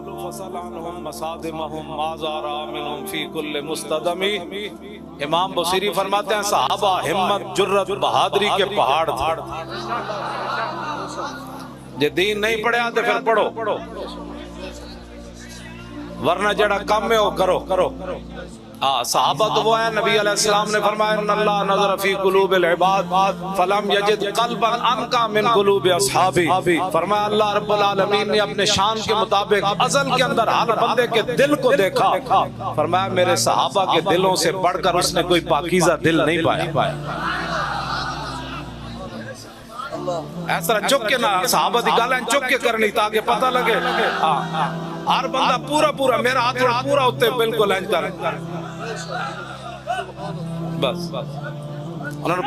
فصل عنهم مصادمهم ما زار منهم في كل مستدم. امام بصیری فرماتے ہیں صحابہ ہمت جرت بہادری کے پہاڑ تھے. جے دین نہیں پڑھے آتے پھر پڑھو، ورنہ جڑا کم ہے وہ کرو. صحابہ تو وہ ہیں، نبی علیہ السلام نے فرمایا ان اللہ نظر فی قلوب العباد فلم یجد قلبا انقا من قلوب اصحابی. فرمایا اللہ رب العالمین نے اپنے شان کے مطابق ازل کے اندر ہر بندے کے دل کو دیکھا. فرمایا میرے صحابہ کے دلوں سے بڑھ کر اس نے کوئی پاکیزہ دل نہیں پایا. اس طرح چک کے نہ صحابہ دی گالیں چک کے کرنی تاکہ پتہ لگے ہر بندہ پورا میرا ہاتھ پورا ہوتے بالکل انج کر بس انہوں نے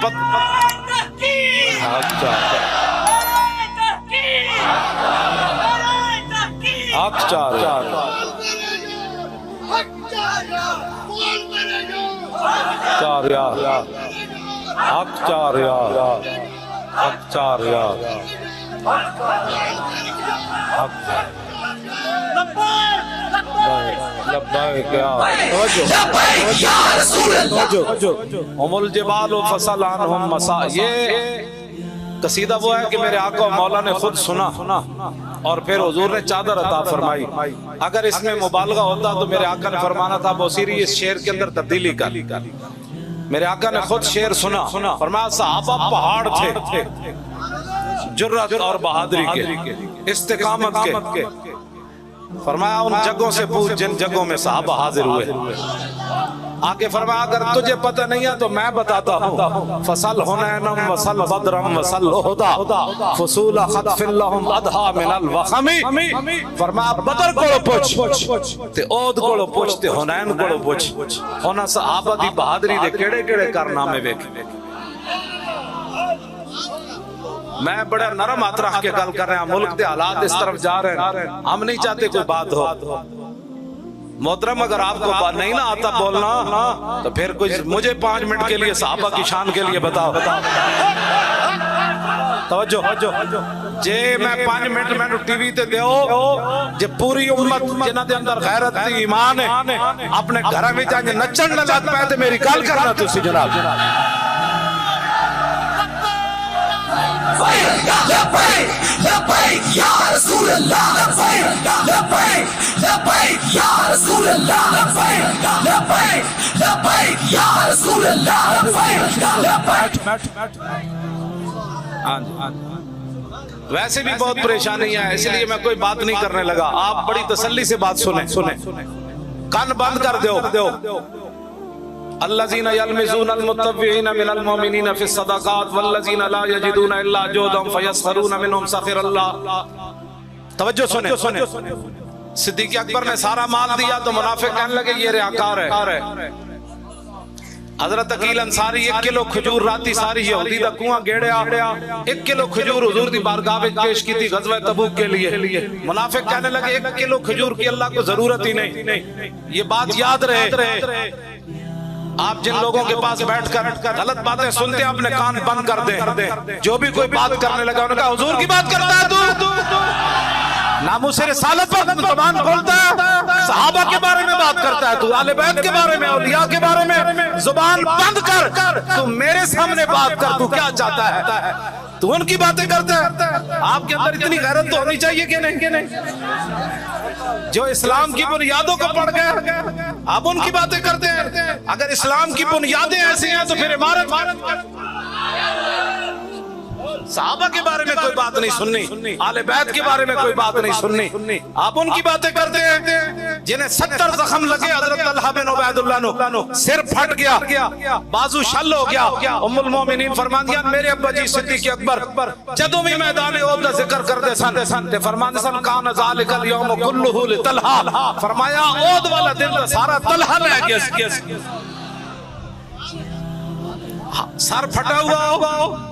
ام الجبال فصل عنهم مسا. یہ قصیدہ وہ ہے کہ میرے آقا و مولا نے خود سنا اور پھر حضور نے چادر عطا فرمائی. اگر اس میں مبالغہ ہوتا تو میرے آقا نے فرمانا تھا بوسیری اس شعر کے اندر تبدیلی کر. میرے آقا نے خود شعر سنا، فرمایا صحابہ پہاڑ تھے جرات اور بہادری کے، استقامت کے. فرمایا ان جگہوں سے پوچھ جن جگہوں میں صحابہ حاضر ہوئے. آگے فرمایا اگر تجھے پتہ نہیں ہے تو میں بتاتا ہوں. فصل حنینم وصل بدرم وصل احد فصول خطف لهم ادھا من الوخم. فرمایا بدر کوڑو پوچھ تے احد کوڑو پوچھ تے حنین کوڑو پوچھ. ہونا صحابہ دی بہادری دے کیڑے کارنامے ویکھے. میں بڑا نرم ہاتھ رکھ کے گل کر رہے ہیں، ملک دے حالات اس طرف جا رہے ہیں، ہم نہیں چاہتے کوئی بات ہو. محترم اگر آپ کو بات نہیں نہ آتا بولنا تو پھر کچھ مجھے 5 منٹ کے لیے صحابہ کی شان کے لیے بتاؤ. توجہ جے میں 5 منٹ میں ٹی وی تے دیو جے پوری امت جنہ دے اندر غیرت تے ایمان ہے اپنے گھر میں جائیں نچن نہ لگ پائے تے میری گل کرنا تسی جناب. لبیک لبیک یا رسول اللہ، لبیک لبیک لبیک یا رسول اللہ، لبیک لبیک لبیک یا رسول اللہ، لبیک لبیک. ویسے بھی بہت پریشانی ہے اس لیے میں کوئی بات نہیں کرنے لگا. آپ بڑی تسلی سے بات سنیں، کان بند کر دیو. الذين يلمزون المتطوعين من المؤمنين في الصدقات والذين لا يجدون الا جهدهم فيسخرون منهم سخر الله. توجہ سنیں. صدیق اکبر نے سارا مال دیا تو منافق کہنے لگے یہ ریاکار ہے. حضرت عقیل انصاری 1 کلو کھجور راتی ساری یہودی دا کنواں گیڑیا، 1 کلو کھجور حضور دی بارگاہ میں پیش کی تھی غزوہ تبوک کے لیے. منافق کہنے لگے 1 کلو کھجور کی اللہ کو ضرورت ہی نہیں. یہ بات یاد رہے، آپ جن لوگوں کے پاس بیٹھ کر غلط باتیں سنتے ہیں اپنے کان بند کر دیں. جو بھی کوئی بات کرنے لگا انہوں نے کہا حضور کی بات کرتا ہے تو ناموس رسالت پر زبان کھولتا ہے، صحابہ کے بارے میں بات کرتا ہے تو اہل بیت کے بارے میں اولیاء کے بارے میں زبان بند کر. تو میرے سامنے بات کر، تو کیا چاہتا ہے؟ تو ان کی باتیں کرتا ہے. آپ کے اندر اتنی غیرت تو ہونی چاہیے کہ نہیں؟ جو اسلام کی بنیادوں کو پڑھ گئے آپ ان کی باتیں کرتے ہیں. اگر اسلام کی بنیادیں ایسی ہیں تو پھر عمارت. صحابہ کے بارے میں کوئی بات نہیں سننی، آل بیت کے بارے میں کوئی بات نہیں سننی. آپ ان کی باتیں کرتے ہیں جنہیں 70 زخم لگے. حضرت طلحہ بن عبید اللہ نو سر پھٹ گیا، بازو شل ہو گیا. ام المومنین فرماندیاں میرے ابا جی صدیق اکبر جدوں بھی میدان احد دا ذکر کردے سن تے فرماندے سن کان ذالک الیوم کلہ لطلحہ. فرمایا احد والا دن سارا طلحہ لے گیا. سر پھٹا ہوا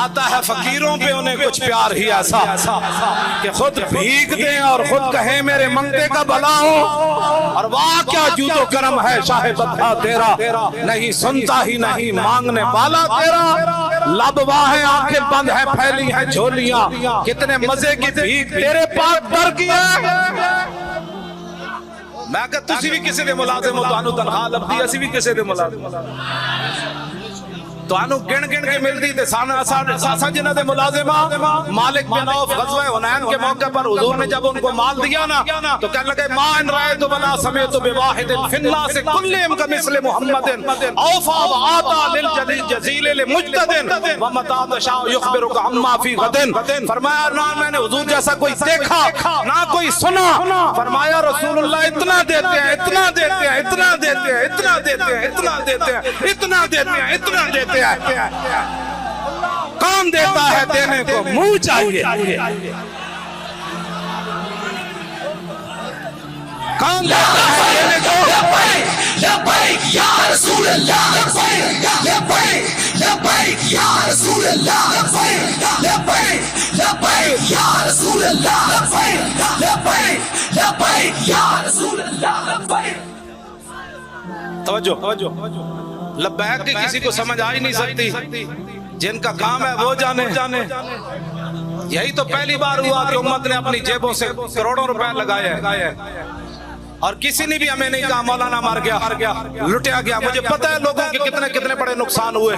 آتا ہے فقیروں پہ انہیں کچھ پیار ہی ایسا کہ خود بھیگ دیں اور خود کہیں میرے منگتے کا بھلا ہو، اور واہ کیا جود و کرم ہے شاہ بدھا تیرا، نہیں سنتا ہی نہیں مانگنے والا تیرا، لب واہ ہے آنکھیں بند ہے پھیلی ہیں جھولیاں، کتنے مزے کی بھیگ تیرے پاک پر کی ہے۔ میں کہا تسی بھی کسی دے ملازم ہو، توانو تنخواہ لبدی، اسی بھی کسی دے ملازم توانو گن گن کے ملتی تھے، ساسا جنہ دے ملازمہ مالک بن عوف غزوہ حنین کے موقع پر حضور نے جب ان کو مال دیا نا تو کہنے لگے ما ان رائے بلا سمیت بواحد فی الناس کلہم کمثل محمد اوفا وآتا للجزیل لمجتد ومتا تشاء یخبرک عما فی غد۔ فرمایا نہ میں نے حضور جیسا کوئی دیکھا نہ کوئی سنا، فرمایا رسول اللہ اتنا دیتے ہیں اتنا دیتے ہیں اتنا دیتے ہیں اتنا دیتے ہیں اتنا دیتے ہیں اتنا دیتے ہیں اتنا دیتے ہیں، کام دیتا ہے دینے کو منہ چاہیے، کام دیتا ہے دینے کو۔ لبیک یا رسول اللہ، لبیک لبیک یا رسول اللہ، لبیک لبیک یا رسول اللہ، لبیک لبیک یا رسول اللہ۔ توجہ لبیک کی کسی کو سمجھ آ ہی نہیں سکتی، جن کا کام ہے وہ جانے۔ یہی تو پہلی بار ہوا کہ امت نے اپنی جیبوں سے کروڑوں روپے لگائے ہیں اور کسی نے بھی ہمیں نہیں کہا مولانا مر گیا لٹیا گیا۔ مجھے پتہ ہے لوگوں کے کتنے کتنے بڑے نقصان ہوئے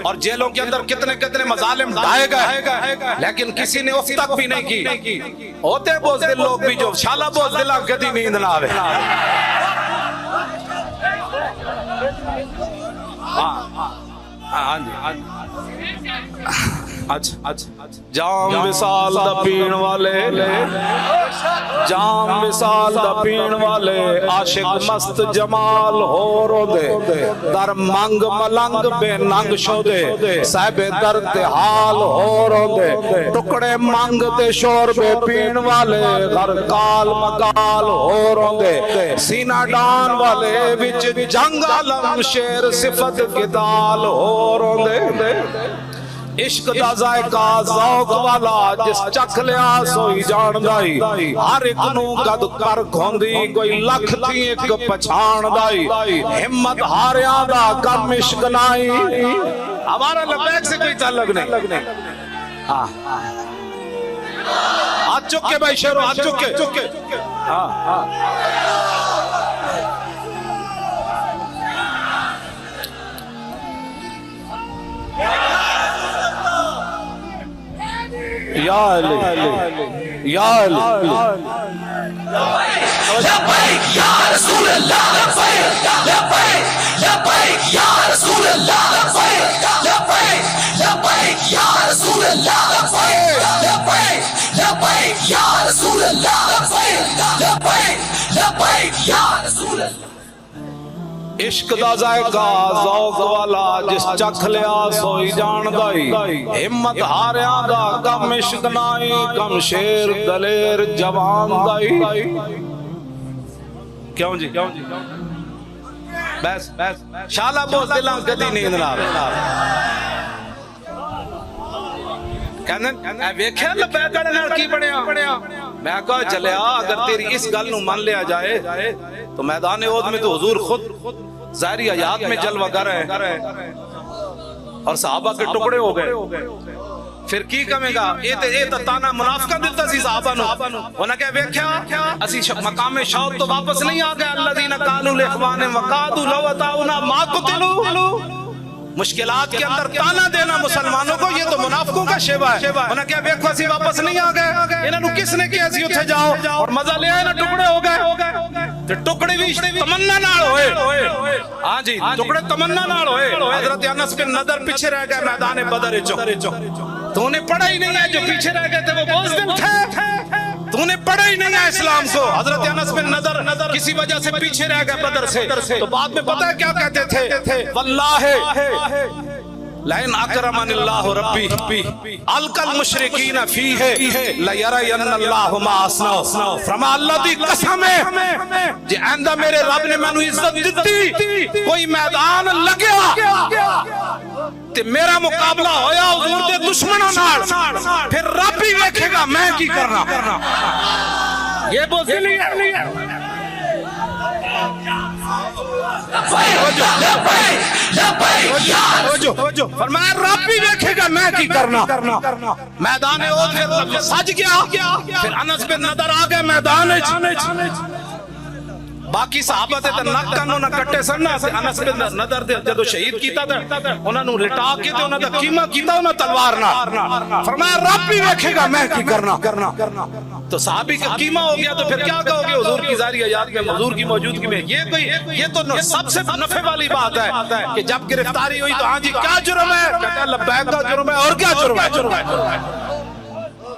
اور جیلوں کے اندر کتنے کتنے مظالم ڈھائے گئے، لیکن کسی نے اف تک بھی نہیں کی۔ ہوتے بزدل لوگ بھی جو شالا بزدلا کدی نیند نہ آوے۔ جام وصال دا پین والے، جام وصال دا پین والے، عاشق مست جمال ہو رو دے، در منگ ملنگ بے ننگ شو دے، صاحب درد حال ہو رو دے، ٹکڑے منگ دے شور بے پین والے، غر کال مکال ہو رو دے، سینہ ڈان والے وچ جنگ علم شیر صفت گدال ہو رو دے۔ عشق دا ذائقہ ذوق والا جس چکھ لیا سوئی جان دائی، ہر ایک نو گد کر کھوندی کوئی لکھ تھی ایک پچھان دائی، ہمت ہاریاں دا کم عشق نائی۔ ہمارا لبیک سے کوئی تعلق نہیں۔ ہاتھ چکے بھائی شیرو، ہاتھ چکے۔ یا علی یا علی لبیک یا رسول اللہ، لبیک لبیک یا رسول اللہ، لبیک لبیک یا رسول اللہ، لبیک لبیک یا رسول اللہ، لبیک لبیک یا رسول اللہ۔ عشق دا ذائقہ ذوق والا جس چکھ لیا سوئی جان دائی، ہمت ہاریاں دا کم عشق نائی، کم شیر دلیر جوان دائی۔ کیوں جی بس شالا بوز دلاں کدی نیند نہ آوے۔ کہنے اے ویکھیا لبیک والے نال کی بنیا؟ میں کہا چلیا اگر تیری اس گل نو مان لیا جائے تو میدان احد میں تو حضور خود ظاہری حیات میں جلوہ گر ہے اور صحابہ کے ٹکڑے ہو گئے، پھر کی کمے گا؟ یہ تانا منافقہ دلتا سی صحابہ نو۔ انہاں کہا ویکھیا اسی مقام شوق تو واپس نہیں آ گئے، الذین قالوا لاخوانہم وقعدوا لو اطاعونا ما قتلوا۔ مشکلات کے اندر تانا دینا مسلمانوں کو یہ تو منافقوں کا شیوا ہے۔ انہاں کہا ویکھو اسی واپس نہیں آ گئے، انہاں نو کس نے کہا سی اتھے جاؤ اور مزہ لے آئے نا ٹکڑے ہو گئے۔ تے ٹکڑے بھی تمنا نال ہوئے، ہاں جی ٹکڑے تمنا نال ہوئے۔ حضرت انس بن نضر پیچھے رہ گئے میدان بدر چوں، تو نے پڑھا ہی نہیں ہے جو پیچھے رہ گئے تھے وہ بزدل تھے، تو نے پڑھا ہی نہیں ہے اسلام کو۔ حضرت انس بن نضر کسی وجہ سے پیچھے رہ گئے بدر سے، تو بعد میں پتہ ہے کیا کہتے تھے؟ واللہ لئن اکرمن اللہ ربی القى المشرکین فیہ لیرین اللہ ما اصنع۔ فرما اللہ دی قسم ہے جی آئندہ میرے رب نے مینوں عزت دیتی، کوئی میدان لگیا تے میرا مقابلہ ہویا حضور دے دشمنوں نال پھر رب ہی ویکھے گا میں کی کرنا. یہ بوزدلی ہے. فرمایا رب بھی دیکھے گا میں کی کرنا. میدان احد سج گیا. پھر انس بن نضر آ گئے میدان. باقی صحابہ تے نک کنوں نہ کٹے سن. انس بن نضر دے جدوں شہید کیتا تے انہاں نوں لٹا کے تے انہاں دا قیمہ کیتا انہاں تلوار نال. فرمایا رب بھی دیکھے گا میں کی کرنا. تو صحابی کا قیمہ ہو گیا تو پھر کیا کہو گے حضور کی ظاہری حیات میں حضور کی موجودگی میں. یہ تو سب سے نفع والی بات ہے کہ جب گرفتاری ہوئی تو ہاں جی کیا جرم ہے؟ کہتا ہے لبیک کا جرم ہے. اور کیا جرم ہے؟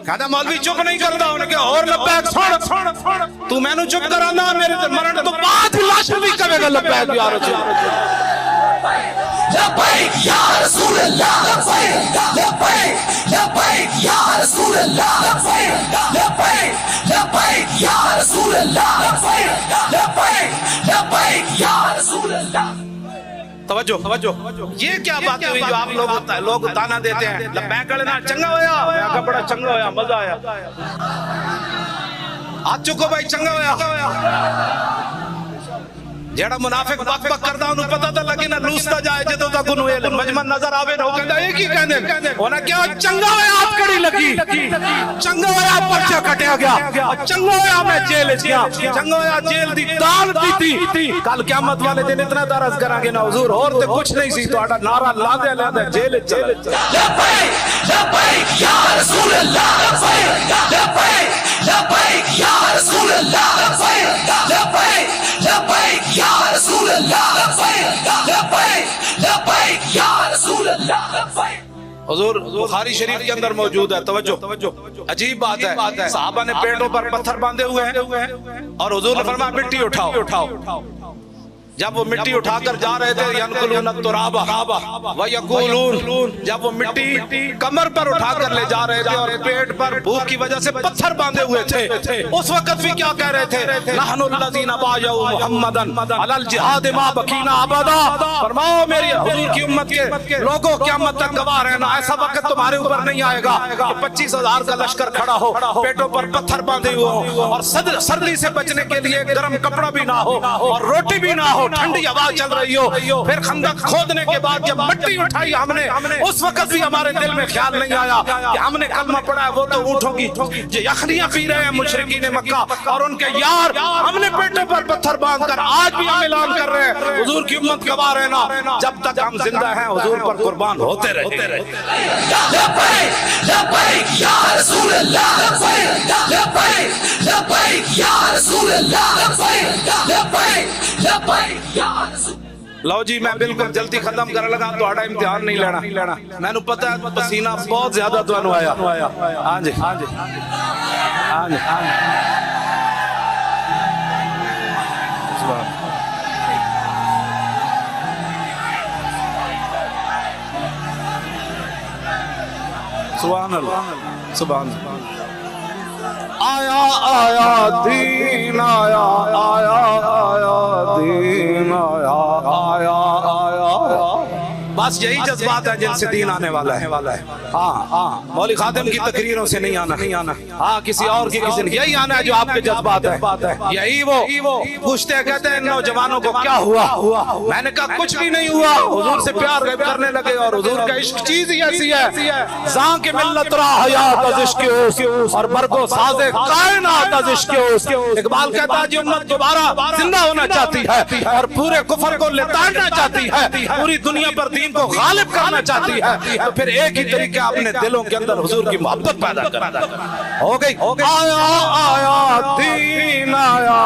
کہتا مولوی چپ نہیں کرتا. انہوں نے کہا اور لبیک سن تو میں نو چپ کرانا میرے مرن تو بعد لاش بھی کہے گا لبیک یا رسول لبیک یا رسول اللہ. لبیک لبیک یا رسول اللہ. لبیک لبیک یا رسول اللہ. لبیک لبیک یا رسول اللہ. توجہ یہ کیا باتیں ہوئی جو آپ لوگ تانا دیتے ہیں لبیک کرنا چنگا ہویا. میں کہا بڑا چنگا ہویا مزہ آیا. آج چکو بھائی چنگا ہویا. جیڑا منافق بک بک کردا انہوں پتہ تھا لگے نہ لوستا جائے جدوں تک انہوں یہ مجمع نظر آوے نہ. وہ کہندا ایک ہی کہندے انہاں کیا چنگا ہویا آپ کڑی لگی. چنگا ہویا پرچہ کٹیا گیا. چنگا ہویا میں جیل وچ گیا. چنگا ہویا جیل دی دال پیتی. کل قیامت والے دن اتنا درس کران گے نا حضور اور تے کچھ نہیں سی. تہاڈا نعرہ لاندے جیل وچ چلے. لبیک لبیک یا رسول اللہ. لبیک لبیک یا رسول اللہ. لبیک لبیک یا رسول اللہ. لبیک لبیک یا رسول اللہ. حضور بخاری شریف کے اندر موجود ہے. توجہ عجیب بات ہے. صحابہ نے پیٹوں پر پتھر باندھے ہوئے ہیں اور حضور نے فرمایا مٹی اٹھاؤ. جب وہ مٹی اٹھا کر جا رہے تھے ینقلون التراب ویقولون جب وہ مٹی کمر پر اٹھا کر لے جا رہے تھے اور پیٹ پر بھوک کی وجہ سے پتھر باندھے ہوئے تھے اس وقت بھی کیا کہہ رہے تھے نحن الذین بایعوا محمدا علی الجہاد ما بقینا ابدا. فرماؤ میری حضور کی امت کے لوگوں قیامت تک گواہ رہنا ایسا وقت تمہارے اوپر نہیں آئے گا کہ 25,000 کا لشکر کھڑا ہو پیٹوں پر پتھر باندھے ہوئے ہو اور سردی سے بچنے کے لیے گرم کپڑا بھی نہ ہو اور روٹی بھی نہ ہو ٹھنڈی ہوا چل رہی ہو. پھر خندق کھودنے کے بعد جب مٹی اٹھائی ہم نے اس وقت بھی ہمارے دل میں خیال نہیں آیا کہ ہم نے کلمہ پڑھا ہے وہ تو اونٹوں کی جو یخنیاں پی رہے ہیں مشرکین مکہ اور ان کے یار. ہم نے پیٹوں پر پتھر باندھ کر آج بھی ہم اعلان کر رہے ہیں حضور کی امت گواہ رہنا جب تک ہم زندہ ہیں حضور پر قربان ہوتے رہتے. لبیک لبیک یا رسول اللہ. لبیک لبیک یا رسول اللہ. لبیک لبیک یا رسول. لو جی میں بالکل جلدی ختم کرنے لگا. تہاڈا امتحان نہیں لینا. مینوں پتہ ہے پسینہ بہت زیادہ تانوں آیا. ہاں جی سبحان اللہ سبحان اللہ. آیا دین آیا دین آیا. بس یہی جذبات ہیں جن سے دین آنے والا ہے. ہاں مولوی خادم کی تقریروں سے نہیں آنا. ہاں کسی اور کی کسی یہی آنا ہے جو آپ کے جذبات ہیں. یہی وہ پوچھتے کہتے ہیں نوجوانوں کو کیا ہوا. میں نے کہا کچھ بھی نہیں ہوا. حضور سے پیار کرنے لگے اور حضور کا عشق چیز ہی ایسی ہے زاں کے ملت را حیات از عشق اور برگو ساز کائنات از عشق. اقبال کہتا ہے جو امت دوبارہ زندہ ہونا چاہتی ہے اور پورے کفر کو لتاڑنا چاہتی ہے پوری دنیا پر دین کو غالب کرنا چاہتی ہے تو پھر ایک ہی طریقہ اپنے دلوں کے اندر حضور کی محبت پیدا کرنا. ہو گئی. آیا دین آیا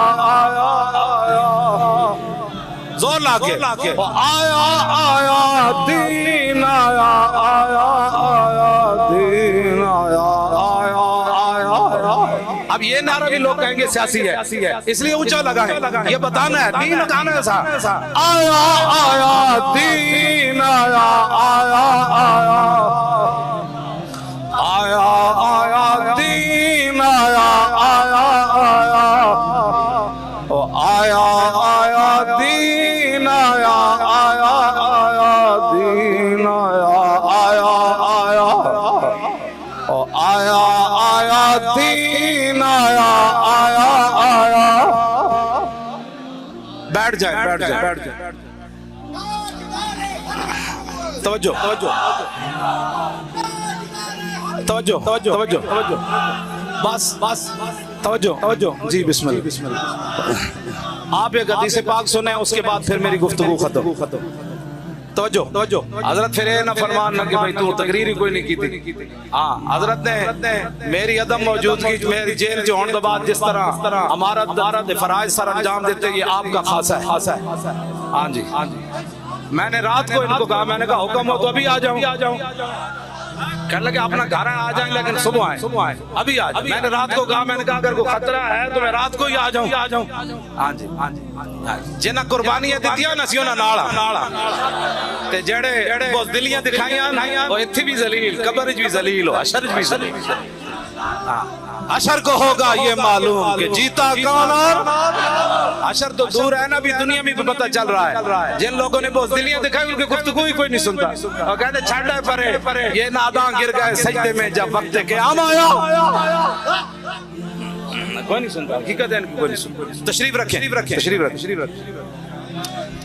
زور لا کے آیا دین آیا دین آیا. اب یہ نعرہ بھی لوگ کہیں گے سیاسی ہے اس لیے اونچا لگا ہے. یہ بتانا ہے دین بتانا ہے صاحب. آیا دین آیا دین آیا دین آیا دین آیا. بیٹھ جائیں. توجہ توجہ توجہ توجہ توجہ بس بس توجہ توجہ. جی بسم اللہ. آپ ایک حدیث پاک سنیں, اس کے بعد پھر میری گفتگو ختم. توجہ توجہ. حضرت پھر نہ فرمان نہ کہ بھائی تو تقریر ہی کوئی نہیں کی تھی. ہاں حضرت نے میری عدم موجودگی, میری جیل جو ہونے کے بعد جس طرح ہمارا فرائض سر انجام دیتے, یہ آپ کا خاصہ ہے. ہاں جی ہاں جی. میں نے رات کو ان کو کہا, میں نے کہا حکم ہو تو ابھی آ جاؤں. کہنے لگے اپنا گھر آ جائیں لیکن صبح آئیں, ابھی آ جائیں. میں نے رات کو کہا, میں نے کہا اگر کوئی خطرہ ہے تو میں رات کو ہی آ جاؤں. ہاں جی ہاں جی. جنہ قربانیاں دیتیاں نا سیوں ناڑا تے جڑے بزدلیاں دکھائیاں وہ اتھی بھی ذلیل, قبر بھی ذلیل, حشر بھی ذلیل. حشر کو ہوگا یہ معلوم کہ جیتا کون, اور حشر تو دور ہے نا, بھی دنیا میں پتہ چل رہا ہے. جن لوگوں نے بزدلیاں دکھائی ان کی گفتگو ہی کوئی نہیں سنتا, اور کہتے چھڑے پرے یہ ناداں گر گئے سجدے میں جب وقت قیام آیا. کوئی نہیں سنتا, حقیقت ہے کوئی نہیں سنتا. تشریف رکھیں.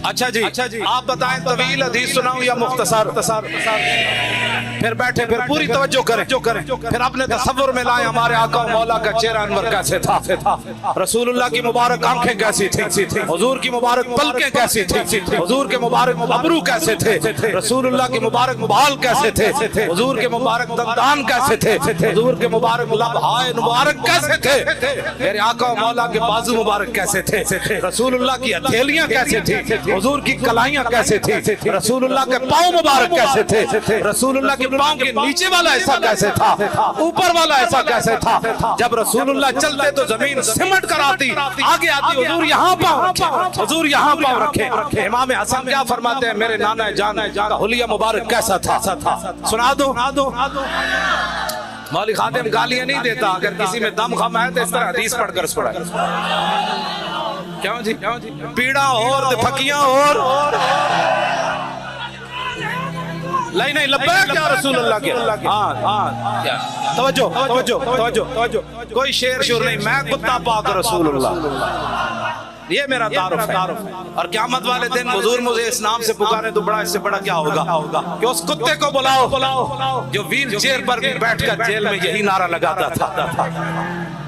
اچھا جی آپ بتائیں طویل حدیث سناؤں یا مختصر؟ پھر بیٹھے, پھر پوری توجہ کریں, پھر اپنے تصور میں لائیں ہمارے آقا و مولا کا چہرہ انور کیسے تھا, رسول اللہ کی مبارک آنکھیں کیسی تھی, حضور کی مبارک پلکیں کیسی تھی, حضور کے مبارک ابرو کیسے تھے, رسول اللہ کے مبارک بال کیسے تھے, حضور کے مبارک دندان کیسے تھے, حضور کے مبارک لبہائے مبارک کیسے تھے, میرے آقا و مولا کے بازو مبارک کیسے تھے, رسول اللہ کی ہتھیلیاں کیسے تھی, حضور کی کلائیاں کیسے تھی, رسول اللہ کے پاؤں مبارک کیسے تھے, رسول اللہ کے پاؤں کے نیچے والا ایسا کیسے تھا, اوپر والا ایسا کیسے تھا. جب رسول اللہ چلتے تو زمین سمٹ کر آتی, آگے آتی, حضور یہاں پاؤں رکھے, حضور یہاں پاؤں رکھے. امام حسن کیا فرماتے ہیں, میرے نانا جان کا حلیہ مبارک کیسا تھا, سنا دو. مولوی خادم گالیاں نہیں دیتا, اگر کسی میں دم خم ہے تو اس طرح حدیث پڑھ کر سنا. کیوں جی پیڑا اور پھکیاں اور نہیں لبیک یا رسول اللہ کے. ہاں توجہ, کوئی شیر شور نہیں, میں کتا پاک رسول اللہ, یہ میرا تعارف ہے. اور قیامت والے دن حضور مجھے اس نام سے پکارے تو بڑا, اس سے بڑا کیا ہوگا کہ اس کتے کو بلاؤ جو ویل چیئر پر بھی بیٹھ کر جیل میں یہی نعرہ لگاتا تھا,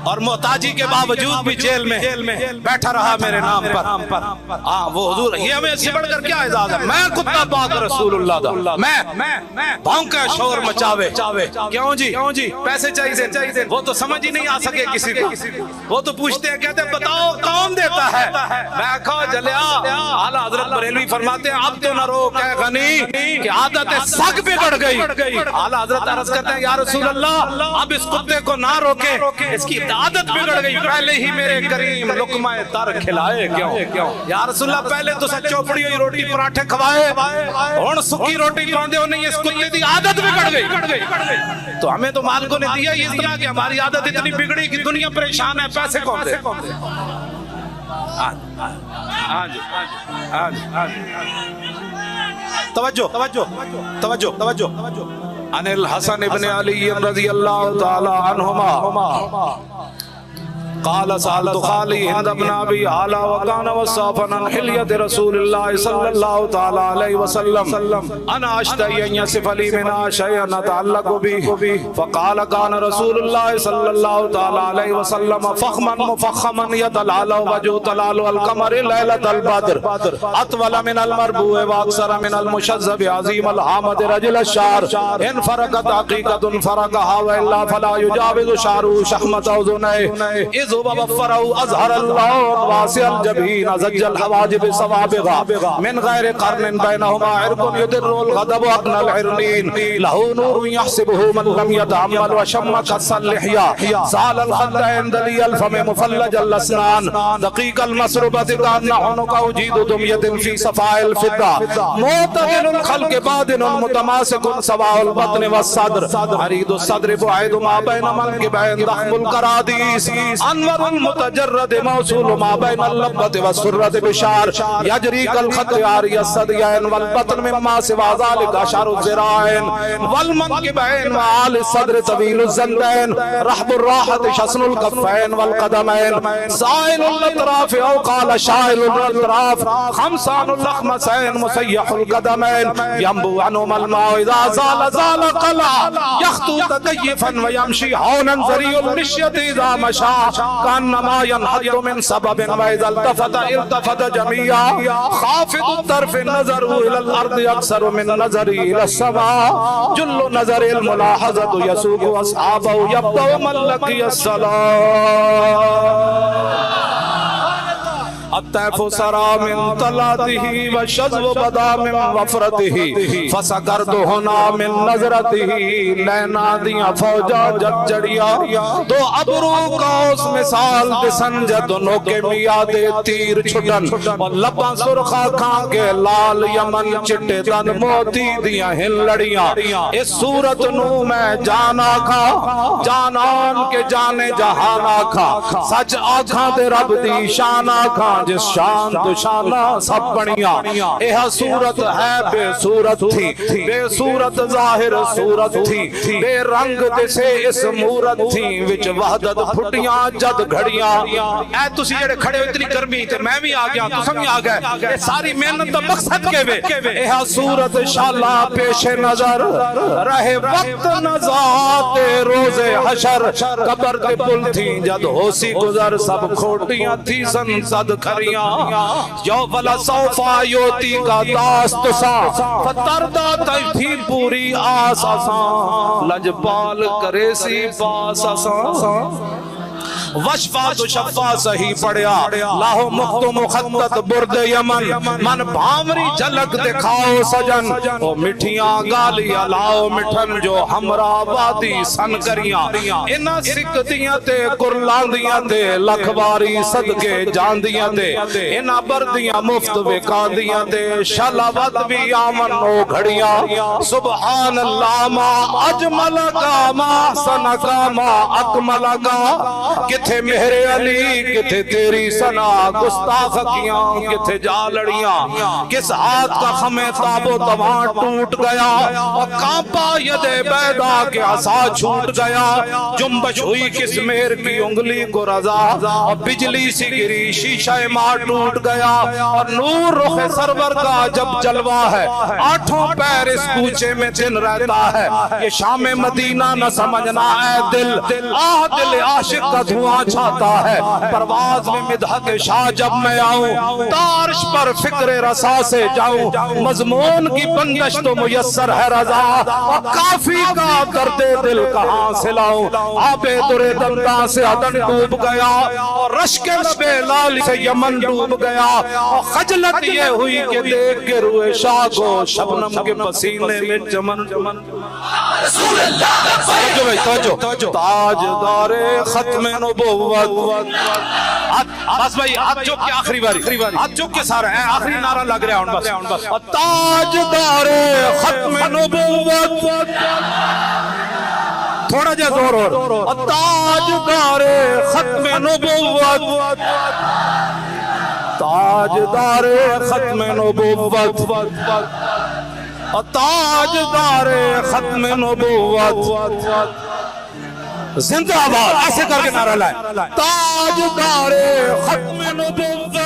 اور محتاجی کے باوجود بھی جیل میں بیٹھا رہا میرے نام پر. ہاں وہ حضور, یہ ہمیں اس سے بڑھ کر کیا اعزاز ہے. میں کتا پاک رسول اللہ دا, میں بھونکا شور مچاوے. کیوں جی پیسے چاہیے, وہ تو سمجھ ہی نہیں آ سکے کسی کو. وہ تو پوچھتے ہیں, کہتے ہیں بتاؤ کون دیتا ہے. میں کہا جلیا, اعلیٰ حضرت بریلوی فرماتے ہیں اب تو نہ روک اے غنی کہ عادت سگ پہ بڑھ گئی. اعلیٰ حضرت عرض کرتے ہیں یا رسول اللہ اب اس کتے کو نہ روکے, اس کی عادت بگڑ گئی, پہلے ہی میرے کریم لقمہ تر کھلائے. کیوں یا رسول اللہ, پہلے تو سچ چوپڑی ہوئی روٹی پراٹھے کھوائے, اور سکی روٹی پاندے ہو نہیں, اس کتے دی عادت بگڑ گئی. تو ہمیں تو مالکوں نے دیا اس طرح کہ ہماری عادت اتنی بگڑی کہ دنیا پریشان ہے, پیسے کون دے. توجہ. عن الحسن ابن علی رضی اللہ تعالی عنہما قال سألت خالي هند بن أبي علا وكان وصافا عن حلية رسول الله صلى الله تعالى عليه وسلم أنا أشتهي أن يصف لي منها شيئا أتعلق به, فقال كان رسول الله صلى الله تعالى عليه وسلم فخما مفخما يتلألأ وجهه تلألؤ القمر ليلة البدر أطول من المربوع وأقصر من المشذب عظيم الهامة رجل الشعر إن فرقت حقيقة فرقها وإلا فلا يجاوز شعره شحمة أذنيه إذ ووفره أظهر الله واسع الجبين زج الحواجب صوابغا من غير قرن بينهما عرق يدر الغضب أقنى العرنين له نور يحسبه من لم يتأمل وشم كس اللحية سال الخدين دلي الفم مفلج الأسنان دقيق المسربة كأن عنق جيد دمية في صفاء الفضة معتدل الخلق بادن متماسك سواء البطن والصدر عريض الصدر بعيد ما بين منكبين ضخم القراديس انور المتجرد موصول ما بین اللبۃ والسرۃ بشار یجری کالخط عاری الثدیین والبطن مما سوا ذلک اشعر الذراعین والمنکبین وآل الصدر طویل الزندین رحب الراحة شسن الکفین والقدمین سائل الاطراف او قال شائل الاطراف خمسان الاخمسین مسیح القدمین ينبو عنهما الماء اذا زال قلع يخطو تكيفا ويمشي هونا ذري المشية اذا مشى كانما ينحط من سبب واذا التفت جميعا خافض الطرف النظر الى الارض اكثر من نظر الى السماء جل نظر الملاحظة يسوق اصحابه يبدأ من لقي الصلاة الطیف سرا من طلاته والشذب بدا من وفرته فسکرت ہونا من نظرته لینا دیا فوجا جد جڑیا دو ابرو کا اس مثال دسن جدنوں کے میاد تیر چھٹن اور لباں سرخا کھان کے لال یمن چٹے دن موتی دیا ہن لڑیاں اس صورت نو میں جانا کھا جانان کے جانے جہانا کھا سچ آکھاں دے رب دی شانا کھا جس شان تو شانہ سب بڑیاں یہ صورت ہے بے صورت تھی بے صورت ظاہر صورت تھی بے رنگ دسے اس مورت تھی وچ وحدت پھٹیاں جد گھڑیاں اے تسی جڑے کھڑے ہو اتنی گرمی تے میں بھی آ گیا تساں بھی آ گئے یہ ساری محنت دا مقصد کے وے یہ صورت انشاءاللہ پیش نظر رہے وقت نزات روز حشر قبر تے پل تھی جد ہوسی گزر سب کھوٹیاں تھی سن صد کھریاں یو ولا صوفا یوتی کا داست سا فتردہ تھی پوری آس آسان لجپال کرے سی پاس آسان وشفا تو شفا سہی پڑیا لاہو مخت مخطط برد یمن من بھامری جھلک دکھاؤ سجن او مٹھیاں گالیاں لاؤ مٹھن جو ہمرا وادی سن کریاں انہ سکتیاں تے کرلاندیاں تے لکھواری صدقے جاندیاں تے انہ بردیاں مفت وکاندیاں تے شلاوت بھی آمن او گھڑیاں سبحان اللہ ما اجمل کا ما احسن کا ما اکمل کا کتھے مہر علی کتھے تیری سنا گستاخیاں کتھے جا لڑیاں کس ہاتھ کا خمیں تاب و تواں ٹوٹ گیا اور کانپا ید بیدا کے عصا چھوٹ گیا جنبش ہوئی کس مہر کی انگلی کو رضا اور بجلی سی گری شیشہ ماں ٹوٹ گیا اور نور رخ سرور کا جب جلوہ ہے آٹھوں پیر اس کوچے میں دن رہتا ہے یہ شام مدینہ نہ سمجھنا اے دل آہ دل عاشق کا دھواں چھاتا ہے پرواز میں مدحت شاہ جب میں آؤں تارش پر فکر رسا سے جاؤں مضمون کی بندش تو میسر ہے رضا اور کافی کا درد دل کہاں سے لاؤں آبے درے دندہ سے عدن ڈوب گیا اور رشک لبے لال سے یمن ڈوب گیا اور خجلت یہ ہوئی کہ دیکھ کے روئے شاہ کو شبنم کے پسینے میں چمن تاجدار ختم نبوت بس بھائی ہاتھ چوک کے آخری باری ہاتھ چوک کے سارے ہیں آخری نعرہ لگ رہا ہے بس تاجدار ختم نبوت تھوڑا جا زور اور تاجدار ختم نبوت تاجدار ختم نبوت تاجدار ختم نبوت زندہ آباد ایسے کر کے نعرہ لائے تاجدار ختم نبوت